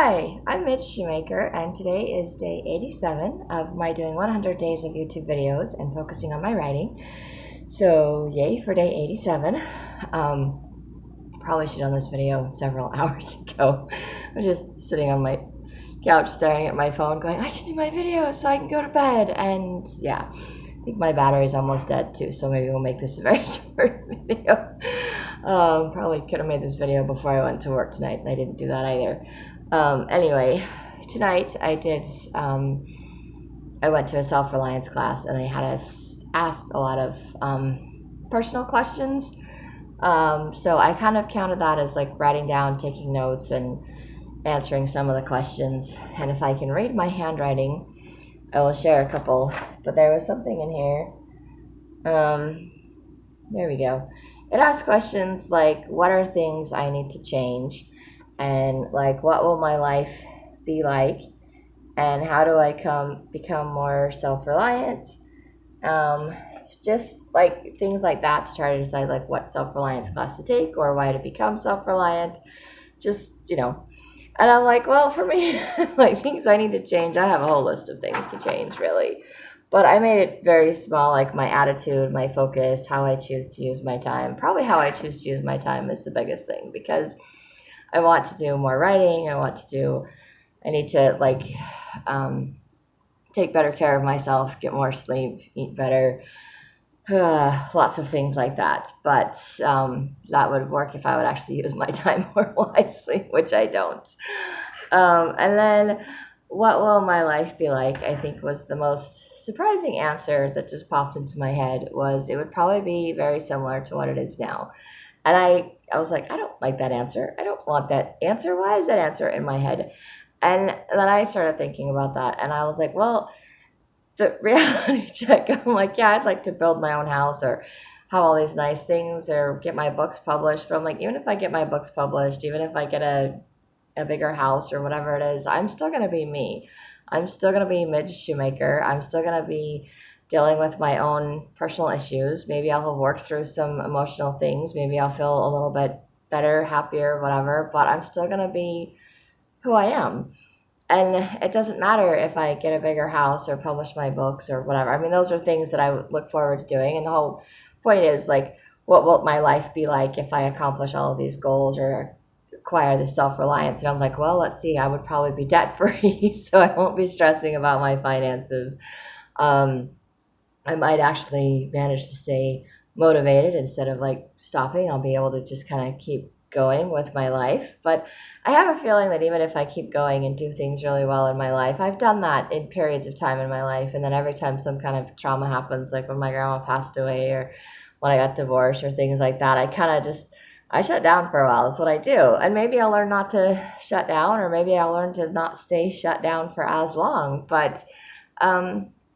Hi, I'm Midge Shoemaker, and today is day 87 of my doing 100 days of YouTube videos and focusing on my writing. So, yay for day 87. Probably should have done this video several hours ago. I'm just sitting on my couch staring at my phone going, I should do my video so I can go to bed. And yeah, I think my battery's almost dead too, so maybe we'll make this a very short video. Probably could have made this video before I went to work tonight, and I didn't do that either. Anyway, tonight I went to a self-reliance class, and I had us asked a lot of personal questions. So I kind of counted that as like writing down, taking notes, and answering some of the questions. And if I can read my handwriting, I will share a couple. But there was something in here. There we go. It asks questions like, what are things I need to change? And like, what will my life be like? And how do I become more self-reliant? Just like things like that to try to decide like what self-reliance class to take or why to become self-reliant. And I'm like, well, for me, like things I need to change, I have a whole list of things to change, really. But I made it very small, like my attitude, my focus, how I choose to use my time. Probably how I choose to use my time is the biggest thing, because I want to do more writing. I need to take better care of myself, get more sleep, eat better, lots of things like that. But that would work if I would actually use my time more wisely, which I don't. And then, what will my life be like? I think was the most surprising answer that just popped into my head. Was it would probably be very similar to what it is now. And I was like, I don't like that answer. I don't want that answer. Why is that answer in my head? And then I started thinking about that, and I was like, well, the reality check, I'm like, yeah, I'd like to build my own house or have all these nice things or get my books published. But I'm like, even if I get my books published, even if I get a bigger house or whatever it is, I'm still going to be me. I'm still going to be Midge Shoemaker. I'm still going to be dealing with my own personal issues. Maybe I'll have worked through some emotional things. Maybe I'll feel a little bit better, happier, whatever, but I'm still going to be who I am. And it doesn't matter if I get a bigger house or publish my books or whatever. I mean, those are things that I would look forward to doing. And the whole point is, like, what will my life be like if I accomplish all of these goals or acquire this self-reliance? And I'm like, well, let's see, I would probably be debt-free, so I won't be stressing about my finances. I might actually manage to stay motivated instead of like stopping. I'll be able to just kind of keep going with my life. But I have a feeling that even if I keep going and do things really well in my life, I've done that in periods of time in my life. And then every time some kind of trauma happens, like when my grandma passed away or when I got divorced or things like that, I shut down for a while. That's what I do. And maybe I'll learn not to shut down, or maybe I'll learn to not stay shut down for as long. But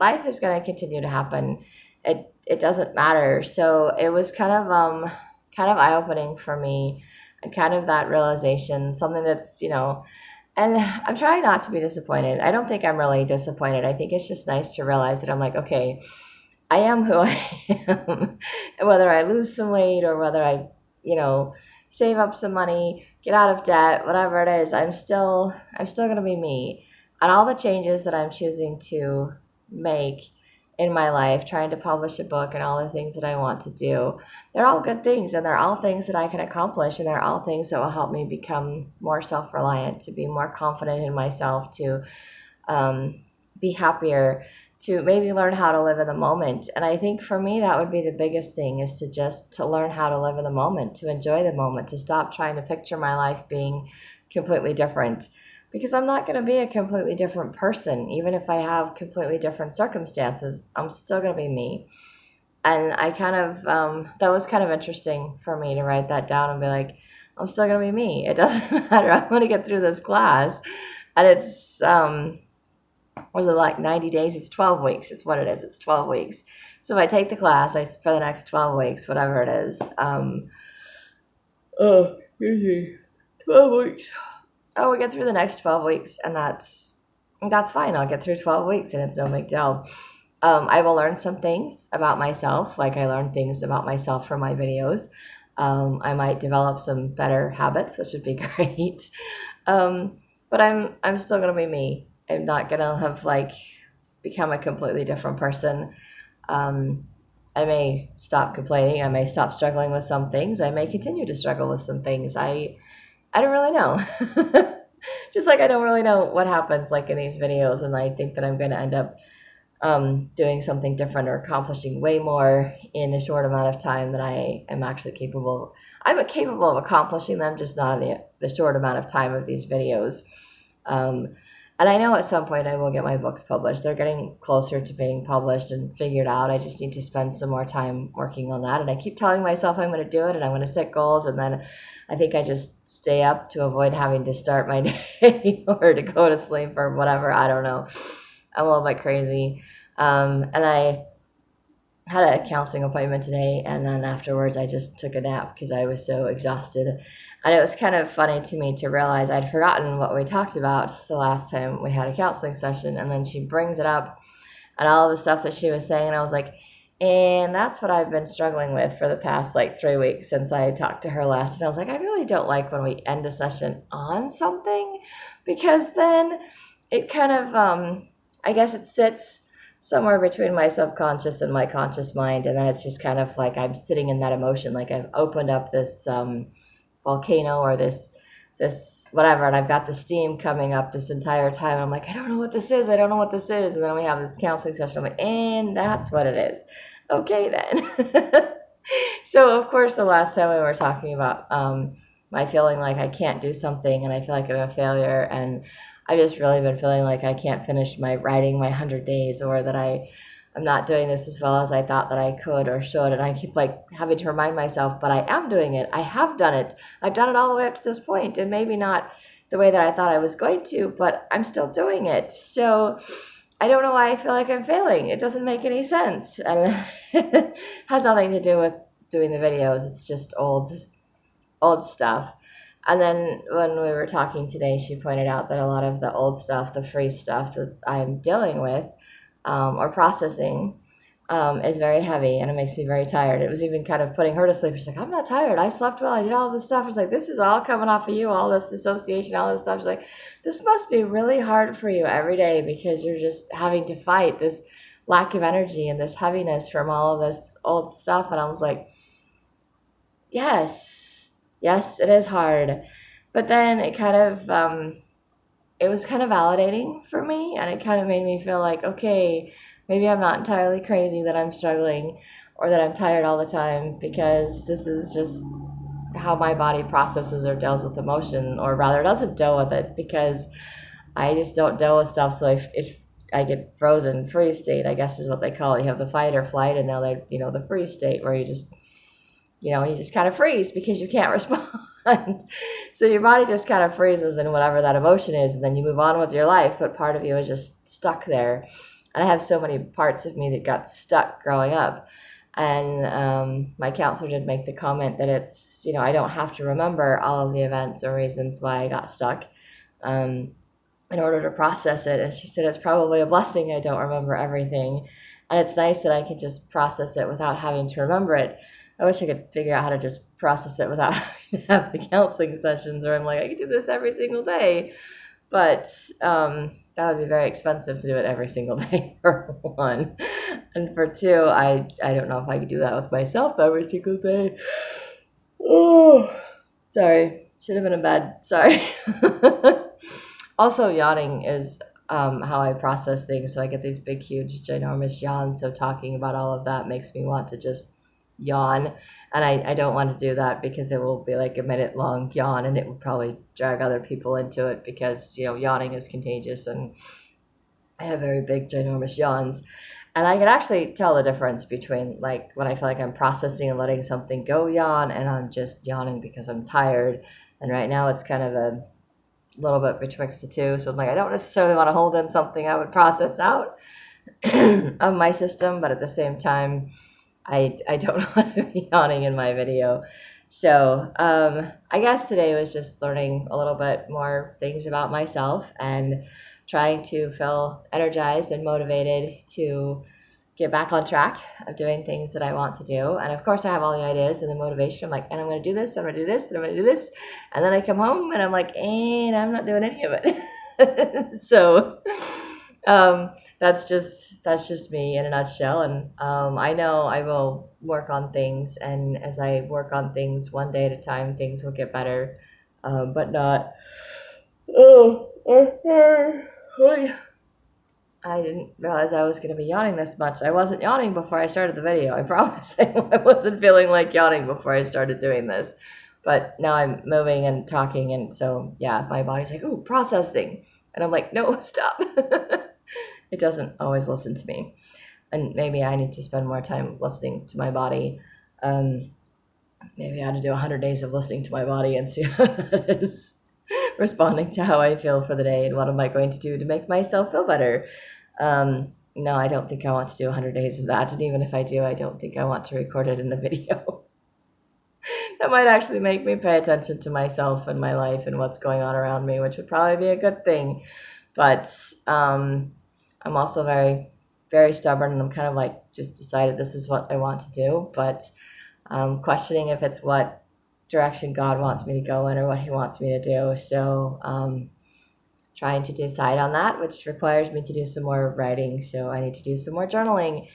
life is going to continue to happen. It doesn't matter. So it was kind of eye-opening for me, and kind of that realization, something that's, and I'm trying not to be disappointed. I don't think I'm really disappointed. I think it's just nice to realize that I'm like, okay, I am who I am. And whether I lose some weight or whether I, save up some money, get out of debt, whatever it is, I'm still going to be me. And all the changes that I'm choosing to make in my life, trying to publish a book and all the things that I want to do, they're all good things, and they're all things that I can accomplish, and they're all things that will help me become more self-reliant, to be more confident in myself, to be happier, to maybe learn how to live in the moment. And I think for me, that would be the biggest thing, is to learn how to live in the moment, to enjoy the moment, to stop trying to picture my life being completely different. Because I'm not going to be a completely different person. Even if I have completely different circumstances, I'm still going to be me. And I that was kind of interesting for me to write that down and be like, I'm still going to be me. It doesn't matter. I'm going to get through this class. And it's, was it like 90 days? It's 12 weeks. It's what it is. It's 12 weeks. So if I take the class for the next 12 weeks, whatever it is, 12 weeks. Oh, we'll get through the next 12 weeks, and that's fine. I'll get through 12 weeks, and it's no big deal. I will learn some things about myself, like I learned things about myself from my videos. I might develop some better habits, which would be great. But but I'm still gonna be me. I'm not gonna have like become a completely different person. Um, I may stop complaining. I may stop struggling with some things. I may continue to struggle with some things. I don't really know. Just like I don't really know what happens like in these videos, and I think that I'm going to end up doing something different or accomplishing way more in a short amount of time than I am actually capable. I'm capable of accomplishing them, just not in the short amount of time of these videos. Um, and I know at some point I will get my books published. They're getting closer to being published and figured out. I just need to spend some more time working on that. And I keep telling myself I'm going to do it and I'm going to set goals. And then I think I just stay up to avoid having to start my day or to go to sleep or whatever. I don't know. I'm a little bit crazy. And I had a counseling appointment today, and then afterwards I just took a nap because I was so exhausted. And it was kind of funny to me to realize I'd forgotten what we talked about the last time we had a counseling session, and then she brings it up and all the stuff that she was saying, and I was like, and that's what I've been struggling with for the past like 3 weeks since I talked to her last. And I was like, I really don't like when we end a session on something, because then it kind of, I guess it sits somewhere between my subconscious and my conscious mind, and then it's just kind of like I'm sitting in that emotion, like I've opened up this volcano or this whatever, and I've got the steam coming up this entire time. I'm like, I don't know what this is, I don't know what this is. And then we have this counseling session, I'm like, and that's what it is. Okay then. So of course the last time we were talking about my feeling like I can't do something and I feel like I'm a failure, and I've just really been feeling like I can't finish my writing my 100 days, or that I'm not doing this as well as I thought that I could or should. And I keep like having to remind myself, but I am doing it. I have done it. I've done it all the way up to this point, and maybe not the way that I thought I was going to, but I'm still doing it. So I don't know why I feel like I'm failing. It doesn't make any sense. And it has nothing to do with doing the videos. It's just old stuff. And then when we were talking today, she pointed out that a lot of the old stuff, the free stuff that I'm dealing with or processing, is very heavy, and it makes me very tired. It was even kind of putting her to sleep. She's like, I'm not tired. I slept well. I did all this stuff. It's like, this is all coming off of you, all this dissociation, all this stuff. She's like, this must be really hard for you every day because you're just having to fight this lack of energy and this heaviness from all of this old stuff. And I was like, yes, it is hard. But then it kind of, it was kind of validating for me, and it kind of made me feel like, okay, maybe I'm not entirely crazy that I'm struggling or that I'm tired all the time, because this is just how my body processes or deals with emotion, or rather doesn't deal with it, because I just don't deal with stuff. So if I get frozen, freeze state, I guess is what they call it. You have the fight or flight, and now the freeze state, where you just kind of freeze because you can't respond. So your body just kind of freezes in whatever that emotion is, and then you move on with your life, but part of you is just stuck there. And I have so many parts of me that got stuck growing up. And my counselor did make the comment that it's, I don't have to remember all of the events or reasons why I got stuck in order to process it. And she said it's probably a blessing I don't remember everything. And it's nice that I can just process it without having to remember it. I wish I could figure out how to just process it without having to have the counseling sessions where I'm like, I could do this every single day. But that would be very expensive to do it every single day, for one. And for two, I don't know if I could do that with myself every single day. Oh, sorry. Should have been in bed. Sorry. Also, yawning is how I process things. So I get these big, huge, ginormous yawns. So talking about all of that makes me want to just yawn, and I don't want to do that because it will be like a minute long yawn, and it will probably drag other people into it, because yawning is contagious, and I have very big ginormous yawns. And I can actually tell the difference between like when I feel like I'm processing and letting something go yawn, and I'm just yawning because I'm tired. And right now it's kind of a little bit betwixt the two. So I'm like, I don't necessarily want to hold in something I would process out of my system, but at the same time I don't want to be yawning in my video. So I guess today was just learning a little bit more things about myself and trying to feel energized and motivated to get back on track of doing things that I want to do. And of course, I have all the ideas and the motivation. I'm like, and I'm going to do this, I'm going to do this, and I'm going to do this. And then I come home and I'm like, and I'm not doing any of it. So that's just me in a nutshell. And I know I will work on things. And as I work on things one day at a time, things will get better, but not. I didn't realize I was going to be yawning this much. I wasn't yawning before I started the video. I promise. I wasn't feeling like yawning before I started doing this. But now I'm moving and talking, and so, yeah, my body's like, ooh, processing. And I'm like, no, stop. It doesn't always listen to me. And maybe I need to spend more time listening to my body. Maybe I ought to do 100 days of listening to my body and see how it is responding to how I feel for the day and what am I going to do to make myself feel better. No, I don't think I want to do 100 days of that. And even if I do, I don't think I want to record it in a video. That might actually make me pay attention to myself and my life and what's going on around me, which would probably be a good thing. But I'm also very, very stubborn, and I'm kind of like just decided this is what I want to do. But questioning if it's what direction God wants me to go in or what he wants me to do. So trying to decide on that, which requires me to do some more writing. So I need to do some more journaling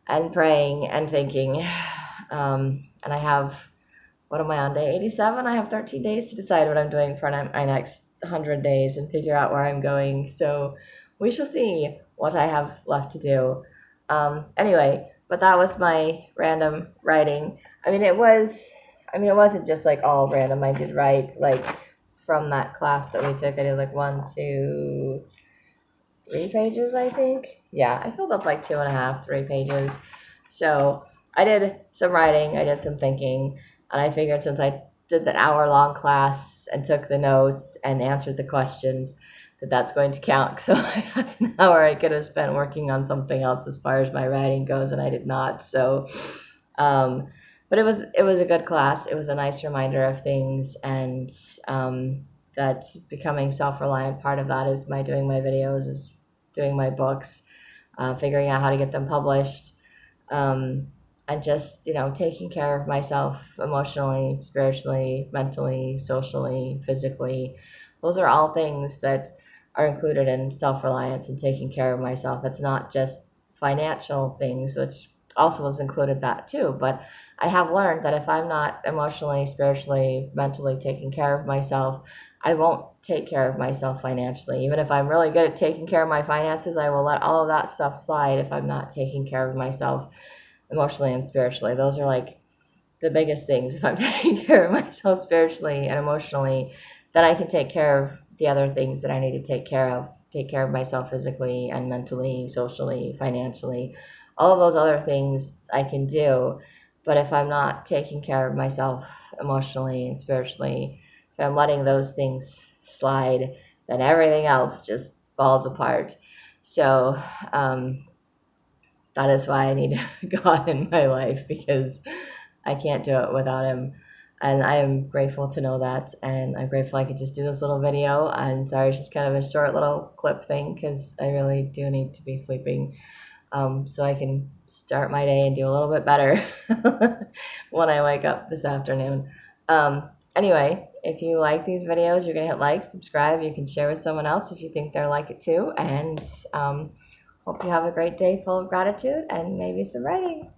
and praying and thinking. And I have, what am I on, day 87? I have 13 days to decide what I'm doing for my next 100 days and figure out where I'm going. So we shall see what I have left to do. Anyway, but that was my random writing. It wasn't just like all random. I did write like from that class that we took. I did like 1, 2, 3 pages, I think. Yeah, I filled up like 2.5, 3 pages. So I did some writing, I did some thinking, and I figured since I did the hour-long class and took the notes and answered the questions, that's going to count. So that's an hour I could have spent working on something else as far as my writing goes, and I did not. So, but it was a good class. It was a nice reminder of things, and that becoming self-reliant, part of that is doing my videos, is doing my books, figuring out how to get them published, and just, taking care of myself emotionally, spiritually, mentally, socially, physically. Those are all things that are included in self-reliance and taking care of myself. It's not just financial things, which also was included that too. But I have learned that if I'm not emotionally, spiritually, mentally taking care of myself, I won't take care of myself financially. Even if I'm really good at taking care of my finances, I will let all of that stuff slide if I'm not taking care of myself emotionally and spiritually. Those are like the biggest things. If I'm taking care of myself spiritually and emotionally, then I can take care of the other things that I need to take care of myself physically and mentally, socially, financially. All of those other things I can do. But if I'm not taking care of myself emotionally and spiritually, if I'm letting those things slide, then everything else just falls apart. So that is why I need God in my life, because I can't do it without him. And I am grateful to know that, and I'm grateful I could just do this little video. And sorry, it's just kind of a short little clip thing, because I really do need to be sleeping, so I can start my day and do a little bit better when I wake up this afternoon. Anyway, if you like these videos, you're going to hit like, subscribe. You can share with someone else if you think they'll like it too. And hope you have a great day full of gratitude and maybe some writing.